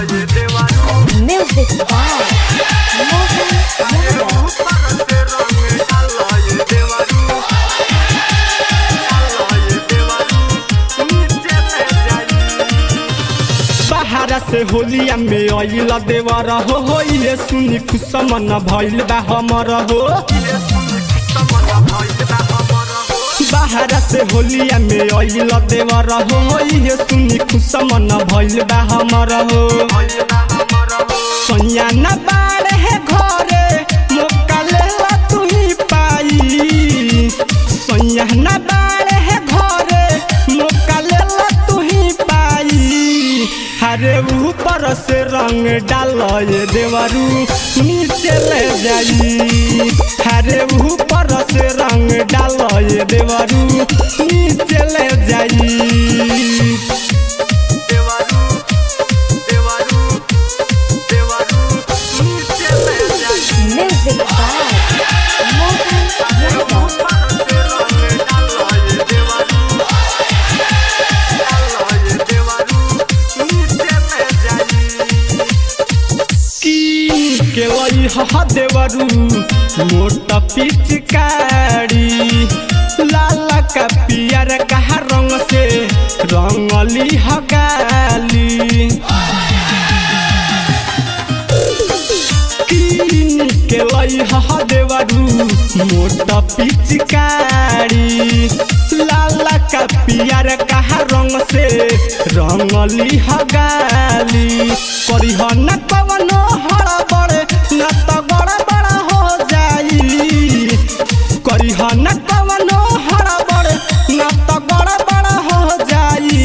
Music by Mohan Yadav। बाहर से होलिया में आइला देवरा हो ये सुनी खुश मन भइल बा हमर हो। बाहर से होलिया में आइला देवरा हो ये सुनी खुश मन भइल बा हमर हो। सोनिया न बाड़े है घरे मौका लेला तू ही पाई। सोनिया न बाड़े है घरे मौका लेला तू ही पाई। हरे ऊपर से रंग डाल ये देवरू नीचे ले जाई। हरे ऊपर से रंग डाल ये देवरू नीचे ले जाई। Music by Mohan Yadav। के वही हा देवरू मोटा पिचकारी लाल का पियर का रंग से रंगली हगाली। के वही हा देवरू मोटा पिचकारी लाल का पियर का रंग से रंगली हगाली। परिहन कवनो हड़बड़ न तो गड़बड़ हो जाई। करिहन कवनो हड़बड़ न तो गड़बड़ हो जाई।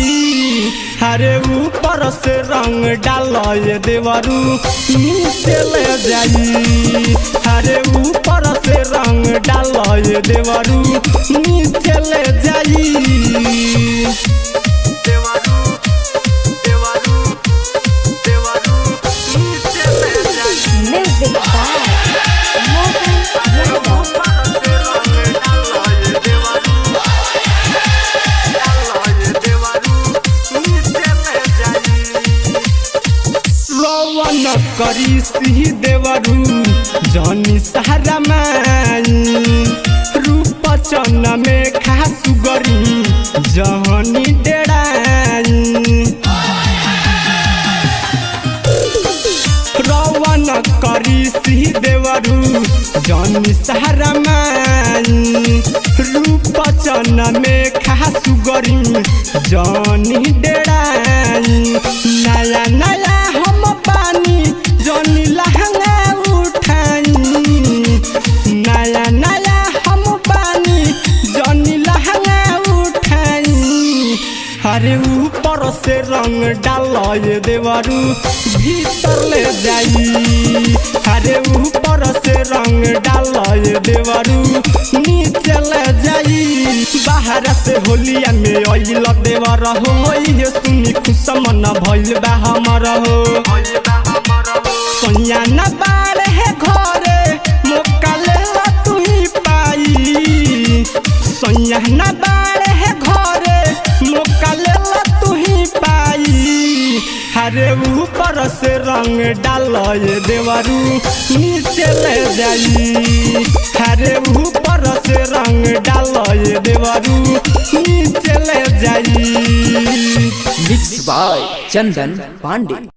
हरे ऊपर से रंग डाल ये देवरू नीचे ले जाई। हरे ऊपर से रंग डाल ये देवरू नीचे ले जाई। Music by Mohan Yadav। रवन करी सिंह देवरू जनी सहारा माई। रूप चन में खास गरी जहनी डेराई। रवन करी सिंह देवरू जनी सहारा माई। रूप चन में खास गरी जनी डेराई। नया नया हम पानी जनी लहंगा उठाई। नया नया हम पानी जनी लहंगा उठाई। हरे ऊपर से रंग डाल ये देवरू भीतर ले जाई। हरे ऊपर से रंग डाल ये देवरू नीचे ले जाई। बाहर से होलिया में आइला देवरा हो ये सुनी खुश मन भइल बा हमर हो। सोनिया न बाड़े है घरे मौका लेला तू ही पाई। सोनिया न बाड़े है घरे मौका लेला तू ही पाई। हरे ऊपर से रंग डाल ये देवरू नीचे ले जाई। हरे ऊपर से रंग डाल ये देवरू नीचे ले जाई। Mix by Chandan Pandey.